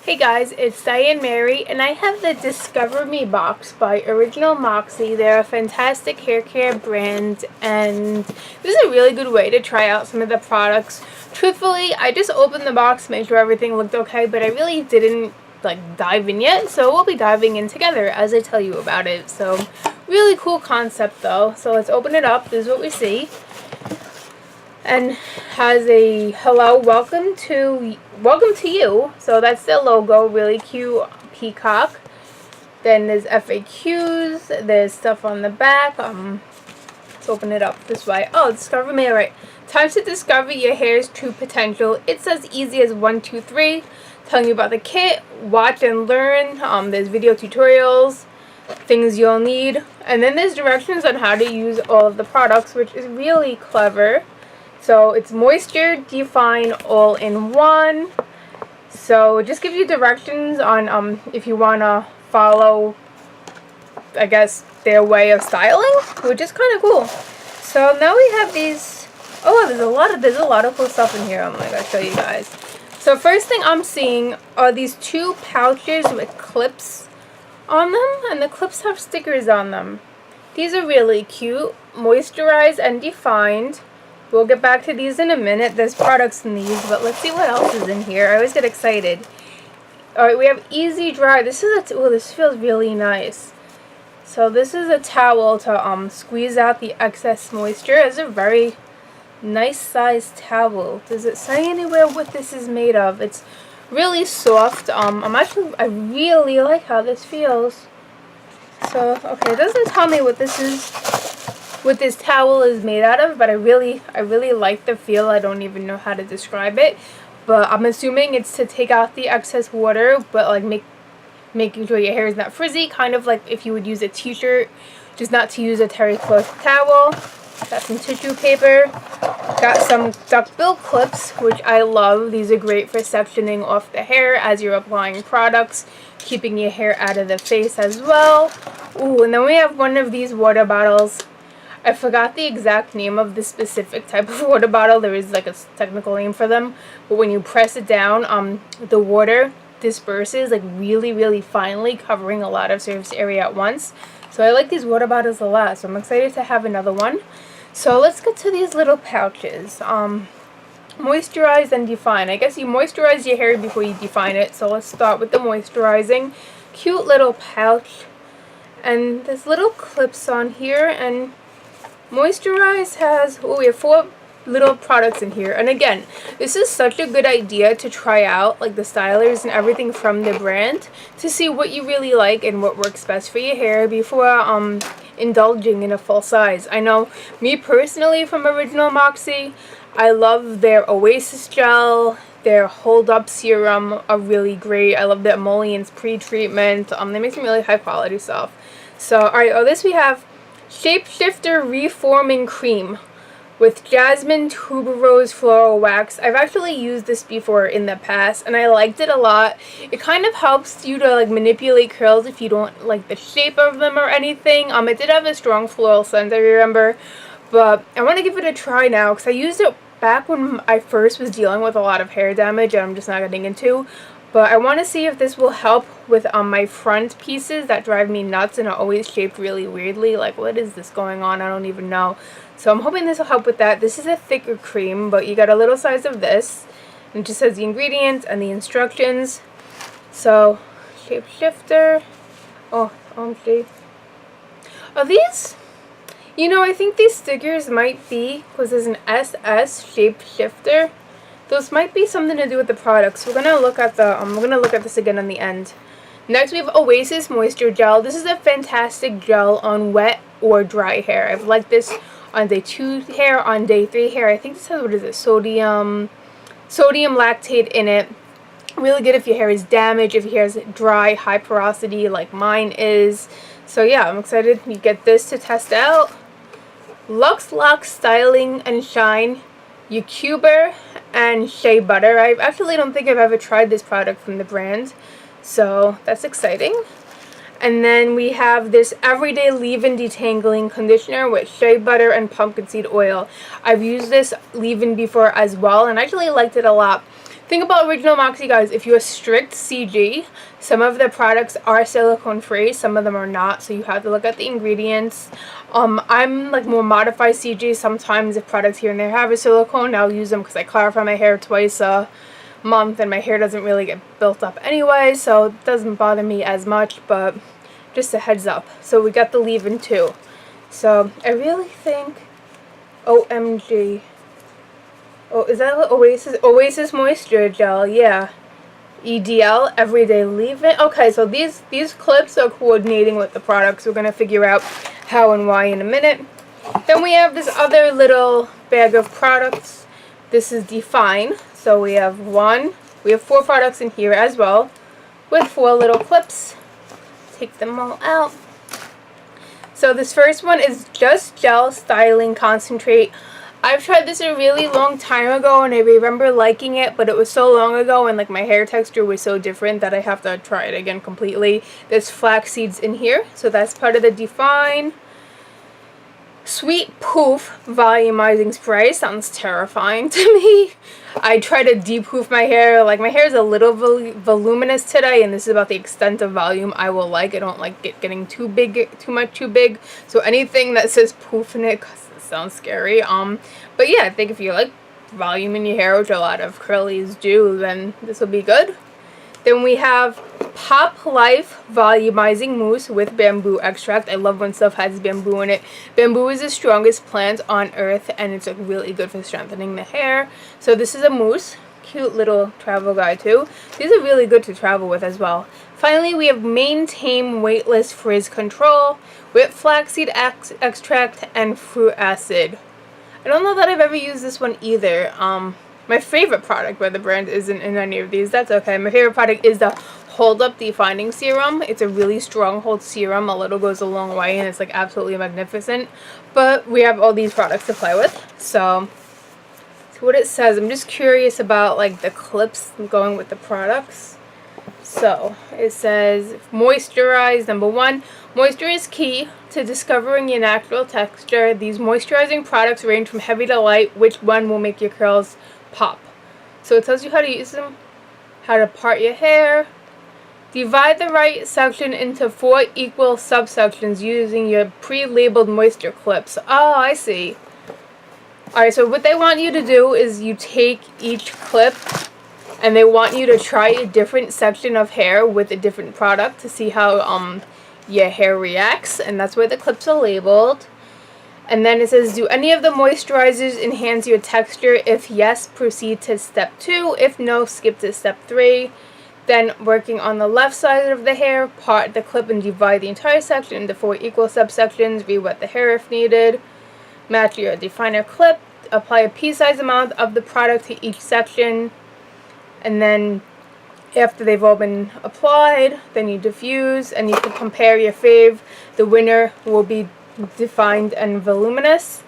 Hey guys, it's Diane Mary, and I have the Discover Me box by Original Moxie. They're a fantastic hair care brand, and this is a really good way to try out some of the products. Truthfully, I just opened the box, made sure everything looked okay, but I really didn't dive in yet, so we'll be diving in together as I tell you about it. So, really cool concept though. So let's open it up. This is what we see. And has a hello, welcome to you. So that's the logo, really cute peacock. Then there's FAQs, there's stuff on the back. Let's open it up this way. Oh, discover me. All right, time to discover your hair's true potential. It's as easy as 1 2 3, telling you about the kit. Watch and learn. There's video tutorials, things you'll need, and then there's directions on how to use all of the products, which is really clever. So it's moisture, define, all in one. So it just gives you directions on if you want to follow, I guess, their way of styling, which is kind of cool. So now we have these. Oh, there's a lot of cool stuff in here. I'm gonna show you guys. So first thing I'm seeing are these two pouches with clips on them, and the clips have stickers on them. These are really cute. Moisturized and defined. We'll get back to these in a minute. There's products in these, but let's see what else is in here. I always get excited. Alright, we have Easy Dry. This feels really nice. So this is a towel to squeeze out the excess moisture. It's a very nice sized towel. Does it say anywhere what this is made of? It's really soft. I really like how this feels. So, okay, it doesn't tell me what this towel is made out of, but I really like the feel. I don't even know how to describe it, but I'm assuming it's to take out the excess water, but making sure your hair is not frizzy, kind of like if you would use a t-shirt, just not to use a terry cloth towel. Got some tissue paper, got some duckbill clips, which I love. These are great for sectioning off the hair as you're applying products, keeping your hair out of the face as well. Ooh, and then we have one of these water bottles. I forgot the exact name of the specific type of water bottle. There is like a technical name for them. But when you press it down, the water disperses really finely, covering a lot of surface area at once. So I like these water bottles a lot. So I'm excited to have another one. So let's get to these little pouches. Moisturize and define. I guess you moisturize your hair before you define it. So let's start with the moisturizing. Cute little pouch. And there's little clips on here, and Moisturize has, we have 4 little products in here. And again, this is such a good idea to try out, like the stylers and everything from the brand, to see what you really like and what works best for your hair before indulging in a full size. I know me personally from Original Moxie, I love their Oasis gel, their Hold Up serum are really great. I love the emollients pre-treatment. They make some really high quality stuff. So alright, this we have Shapeshifter Reforming Cream with Jasmine Tuberose Floral Wax. I've actually used this before in the past, and I liked it a lot. It kind of helps you to manipulate curls if you don't like the shape of them or anything. It did have a strong floral scent, I remember, but I want to give it a try now because I used it back when I first was dealing with a lot of hair damage, and I'm just not getting into. But I want to see if this will help with my front pieces that drive me nuts and are always shaped really weirdly. Like, what is this going on? I don't even know. So I'm hoping this will help with that. This is a thicker cream, but you got a little size of this. And it just says the ingredients and the instructions. So, Shapeshifter. Oh, OMG. Are these? I think these stickers might be, because there's an SS Shapeshifter. Those might be something to do with the products. We're gonna look at this again on the end. Next we have Oasis Moisture Gel. This is a fantastic gel on wet or dry hair. I've liked this on day 2 hair, on day 3 hair. I think this has, what is it, sodium lactate in it. Really good if your hair is damaged, if your hair is dry, high porosity like mine is. So yeah, I'm excited you get this to test out. Lux Lock Styling and Shine Youtuber and Shea Butter. I actually don't think I've ever tried this product from the brand, so that's exciting. And then we have this Everyday Leave-In Detangling Conditioner with Shea Butter and Pumpkin Seed Oil. I've used this leave-in before as well, and I actually liked it a lot. Thing about Original Moxie, guys, if you're strict CG, some of the products are silicone free, some of them are not, so you have to look at the ingredients. I'm like more modified CG. Sometimes if products here and there have a silicone, I'll use them because I clarify my hair twice a month and my hair doesn't really get built up anyway, so it doesn't bother me as much, but just a heads up. So we got the leave-in too. So I really think, OMG. Oh, is that what Oasis Moisture Gel? Yeah. EDL, Everyday Leave-In. Okay, so these clips are coordinating with the products. We're going to figure out how and why in a minute. Then we have this other little bag of products. This is Define. So we have 4 products in here as well with 4 little clips. Take them all out. So this first one is Just Gel Styling Concentrate. I've tried this a really long time ago and I remember liking it, but it was so long ago and like my hair texture was so different that I have to try it again completely. There's flax seeds in here, so that's part of the Define. Sweet Poof Volumizing Spray sounds terrifying to me. I try to de-poof my hair. Like, my hair is a little voluminous today, and this is about the extent of volume I will like. I don't like it getting too big, too big. So anything that says poof in it, cause it sounds scary. But yeah, I think if you like volume in your hair, which a lot of curlies do, then this will be good. Then we have Pop Life Volumizing Mousse with bamboo extract. I love when stuff has bamboo in it. Bamboo is the strongest plant on earth and it's really good for strengthening the hair. So this is a mousse. Cute little travel guide too. These are really good to travel with as well. Finally, we have Maintain Weightless Frizz Control with flaxseed extract and fruit acid. I don't know that I've ever used this one either. My favorite product by the brand isn't in any of these. That's okay. My favorite product is the Hold Up Defining Serum. It's a really strong hold serum. A little goes a long way and it's like absolutely magnificent. But we have all these products to play with. So what it says. I'm just curious about like the clips going with the products. So it says moisturize. Number 1, moisture is key to discovering your natural texture. These moisturizing products range from heavy to light. Which one will make your curls pop? So it tells you how to use them, how to part your hair. Divide the right section into 4 equal subsections using your pre-labeled moisture clips. Oh, I see. Alright, so what they want you to do is you take each clip and they want you to try a different section of hair with a different product to see how your hair reacts, and that's where the clips are labeled. And then it says, do any of the moisturizers enhance your texture? If yes, proceed to step 2. If no, skip to step 3. Then, working on the left side of the hair, part the clip and divide the entire section into 4 equal subsections. Re-wet the hair if needed. Match your definer clip. Apply a pea-sized amount of the product to each section. And then, after they've all been applied, then you diffuse and you can compare your fave. The winner will be defined and voluminous.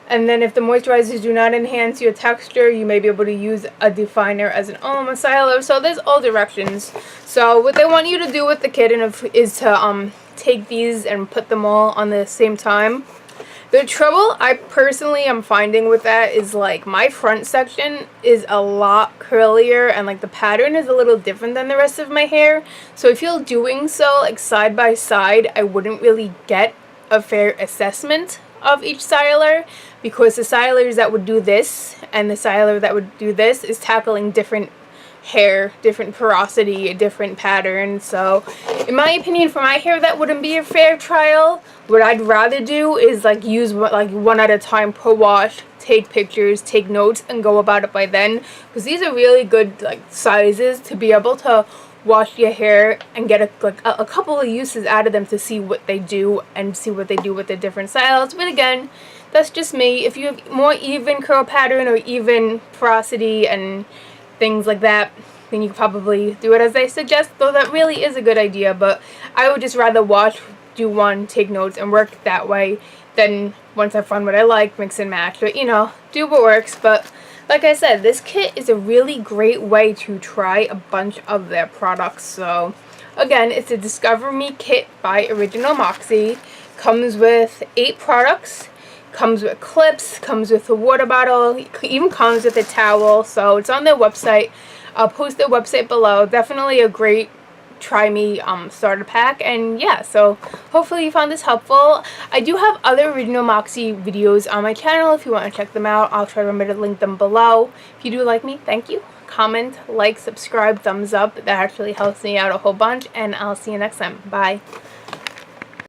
And then if the moisturizers do not enhance your texture, you may be able to use a definer as an aroma styler. So there's all directions. So what they want you to do with the kit is to take these and put them all on the same time. The trouble I personally am finding with that is like my front section is a lot curlier and like the pattern is a little different than the rest of my hair. So if you're doing so like side by side, I wouldn't really get a fair assessment of each styler, because the stylers that would do this and the styler that would do this is tackling different hair, different porosity, different patterns. So in my opinion, for my hair, that wouldn't be a fair trial. What I'd rather do is like use like one at a time per wash, take pictures, take notes, and go about it by then, because these are really good like sizes to be able to wash your hair and get a couple of uses out of them to see what they do and see what they do with the different styles. But again, that's just me. If you have more even curl pattern or even porosity and things like that, then you could probably do it as I suggest, though that really is a good idea. But I would just rather wash, do one, take notes, and work that way than once I find what I like, mix and match. But you know, do what works. But like I said, this kit is a really great way to try a bunch of their products. So again, it's a Discover Me kit by Original Moxie. Comes with 8 products. Comes with clips, comes with a water bottle, even comes with a towel. So it's on their website. I'll post their website below. Definitely a great try me starter pack. And yeah, so hopefully you found this helpful. I do have other original Moxie videos on my channel if you want to check them out. I'll try to remember to link them below. If you do like me, thank you. Comment, like, subscribe, thumbs up. That actually helps me out a whole bunch, and I'll see you next time. Bye.